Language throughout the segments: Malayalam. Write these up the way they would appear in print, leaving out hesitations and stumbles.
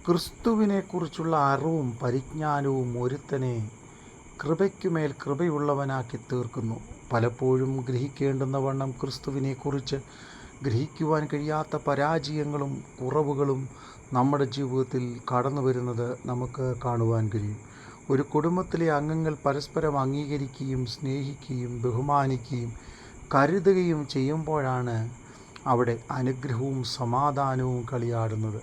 ക്രിസ്തുവിനെക്കുറിച്ചുള്ള അറിവും പരിജ്ഞാനവും ഒരുത്തനെ കൃപയ്ക്കുമേൽ കൃപയുള്ളവനാക്കി തീർക്കുന്നു. പലപ്പോഴും ഗ്രഹിക്കേണ്ടുന്ന വണ്ണം ക്രിസ്തുവിനെക്കുറിച്ച് ഗ്രഹിക്കുവാൻ കഴിയാത്ത പരാജയങ്ങളും കുറവുകളും നമ്മുടെ ജീവിതത്തിൽ കടന്നു വരുന്നത് നമുക്ക് കാണുവാൻ കഴിയും. ഒരു കുടുംബത്തിലെ അംഗങ്ങൾ പരസ്പരം അംഗീകരിക്കുകയും സ്നേഹിക്കുകയും ബഹുമാനിക്കുകയും കരുതുകയും ചെയ്യുമ്പോഴാണ് അവിടെ അനുഗ്രഹവും സമാധാനവും കളിയാടുന്നത്.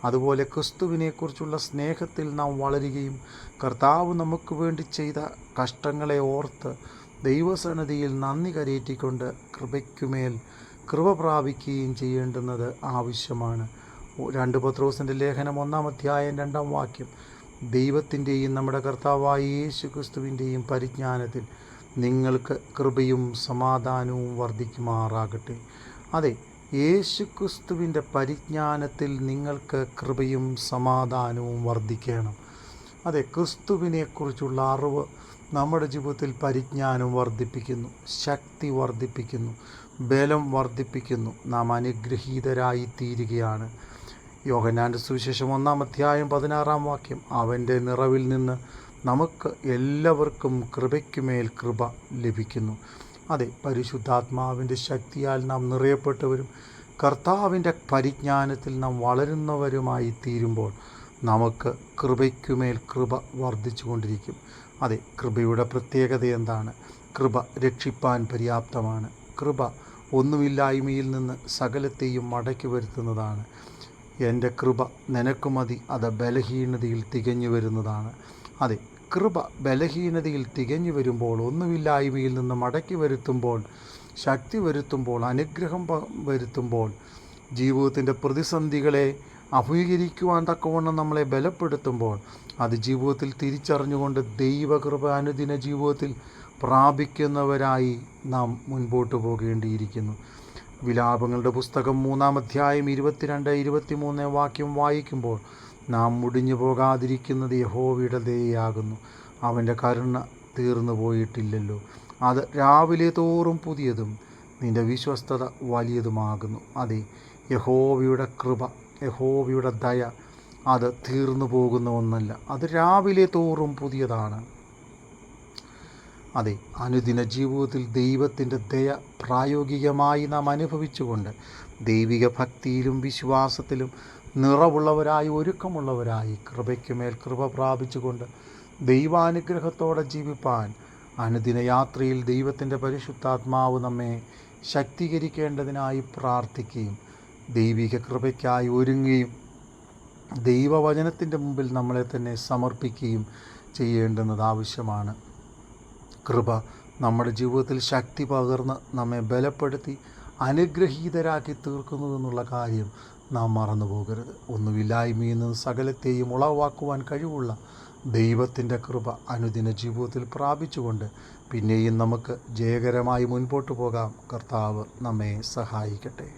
അതുപോലെ ക്രിസ്തുവിനെക്കുറിച്ചുള്ള സ്നേഹത്തിൽ നാം വളരുകയും കർത്താവ് നമുക്ക് വേണ്ടി ചെയ്ത കഷ്ടങ്ങളെ ഓർത്ത് ദൈവസന്നിധിയിൽ നന്ദി കരേറ്റിക്കൊണ്ട് കൃപയ്ക്കുമേൽ കൃപ പ്രാപിക്കുകയും ചെയ്യേണ്ടുന്നത് ആവശ്യമാണ്. 2 പത്രോസിൻ്റെ ലേഖനം 1-ാം അധ്യായം 2-ാം വാക്യം, ദൈവത്തിൻ്റെയും നമ്മുടെ കർത്താവായ യേശു ക്രിസ്തുവിൻ്റെയും പരിജ്ഞാനത്തിൽ നിങ്ങൾക്ക് കൃപയും സമാധാനവും വർദ്ധിക്കുമാറാകട്ടെ. അതെ, യേശുക്രിസ്തുവിൻ്റെ പരിജ്ഞാനത്തിൽ നിങ്ങൾക്ക് കൃപയും സമാധാനവും വർദ്ധിക്കണം. അതെ, ക്രിസ്തുവിനെക്കുറിച്ചുള്ള അറിവ് നമ്മുടെ ജീവിതത്തിൽ പരിജ്ഞാനം വർദ്ധിപ്പിക്കുന്നു, ശക്തി വർദ്ധിപ്പിക്കുന്നു, ബലം വർദ്ധിപ്പിക്കുന്നു. നാം അനുഗ്രഹീതരായി തീരുകയാണ്. യോഹന്നാൻ്റെ സുവിശേഷം 1-ാം അധ്യായം 16-ാം വാക്യം, അവൻ്റെ നിറവിൽ നിന്ന് നമുക്ക് എല്ലാവർക്കും കൃപയ്ക്കുമേൽ കൃപ ലഭിക്കുന്നു. അതെ, പരിശുദ്ധാത്മാവിൻ്റെ ശക്തിയാൽ നാം നിറയപ്പെട്ടവരും കർത്താവിൻ്റെ പരിജ്ഞാനത്തിൽ നാം വളരുന്നവരുമായി തീരുമ്പോൾ നമുക്ക് കൃപയ്ക്കുമേൽ കൃപ വർദ്ധിച്ചു കൊണ്ടിരിക്കും. അതെ, കൃപയുടെ പ്രത്യേകത എന്താണ്? കൃപ രക്ഷിപ്പാൻ പര്യാപ്തമാണ്. കൃപ ഒന്നുമില്ലായ്മയിൽ നിന്ന് സകലത്തെയും മടക്കി വരുത്തുന്നതാണ്. എൻ്റെ കൃപ നിനക്ക് മതി, അത് ബലഹീനതയിൽ തികഞ്ഞു വരുന്നതാണ്. അതെ, കൃപ ബലഹീനതയിൽ തികഞ്ഞു വരുമ്പോൾ, ഒന്നുമില്ലായ്മയിൽ നിന്ന് മടക്കി വരുത്തുമ്പോൾ, ശക്തി വരുത്തുമ്പോൾ, അനുഗ്രഹം വരുത്തുമ്പോൾ, ജീവിതത്തിൻ്റെ പ്രതിസന്ധികളെ അഭിമുഖീകരിക്കുവാൻ തക്കവണ്ണം നമ്മളെ ബലപ്പെടുത്തുമ്പോൾ, അത് ജീവിതത്തിൽ തിരിച്ചറിഞ്ഞുകൊണ്ട് ദൈവകൃപ അനുദിന ജീവിതത്തിൽ പ്രാപിക്കുന്നവരായി നാം മുൻപോട്ട് പോകേണ്ടിയിരിക്കുന്നു. വിലാപങ്ങളുടെ പുസ്തകം 3-ാം അധ്യായം 22-23 വാക്യം വായിക്കുമ്പോൾ, നാം മുടിഞ്ഞു പോകാതിരിക്കുന്നത് യഹോവയുടെ ദയയാകുന്നു, അവൻ്റെ കരുണ തീർന്നു പോയിട്ടില്ലല്ലോ, അത് രാവിലെ തോറും പുതിയതും നിൻ്റെ വിശ്വസ്തത വലിയതുമാകുന്നു. അതെ, യഹോവയുടെ കൃപ, യഹോവയുടെ ദയ അത് തീർന്നു പോകുന്ന ഒന്നല്ല, അത് രാവിലെ തോറും പുതിയതാണ്. അതെ, അനുദിന ജീവിതത്തിൽ ദൈവത്തിൻ്റെ ദയ പ്രായോഗികമായി നാം അനുഭവിച്ചുകൊണ്ട് ദൈവിക ഭക്തിയിലും വിശ്വാസത്തിലും നിറവുള്ളവരായി, ഒരുക്കമുള്ളവരായി, കൃപയ്ക്കുമേൽ കൃപ പ്രാപിച്ചുകൊണ്ട് ദൈവാനുഗ്രഹത്തോടെ ജീവിപ്പാൻ അനുദിന യാത്രയിൽ ദൈവത്തിൻ്റെ പരിശുദ്ധാത്മാവ് നമ്മെ ശക്തീകരിക്കേണ്ടതിനായി പ്രാർത്ഥിക്കുകയും ദൈവിക കൃപയ്ക്കായി ഒരുങ്ങുകയും ദൈവവചനത്തിൻ്റെ മുമ്പിൽ നമ്മളെ തന്നെ സമർപ്പിക്കുകയും ചെയ്യേണ്ടുന്നത് ആവശ്യമാണ്. കൃപ നമ്മുടെ ജീവിതത്തിൽ ശക്തി പകർന്ന് നമ്മെ ബലപ്പെടുത്തി അനുഗ്രഹീതരാക്കി തീർക്കുന്നു എന്നുള്ള കാര്യം നാം മറന്നു പോകരുത്. ഒന്നുമില്ലായ്മയിൽ നിന്ന് സകലത്തെയും ഉളവാക്കുവാൻ കഴിവുള്ള ദൈവത്തിൻ്റെ കൃപ അനുദിന ജീവിതത്തിൽ പ്രാപിച്ചുകൊണ്ട് പിന്നെയും നമുക്ക് ജയകരമായി മുൻപോട്ട് പോകാം. കർത്താവ് നമ്മെ സഹായിക്കട്ടെ.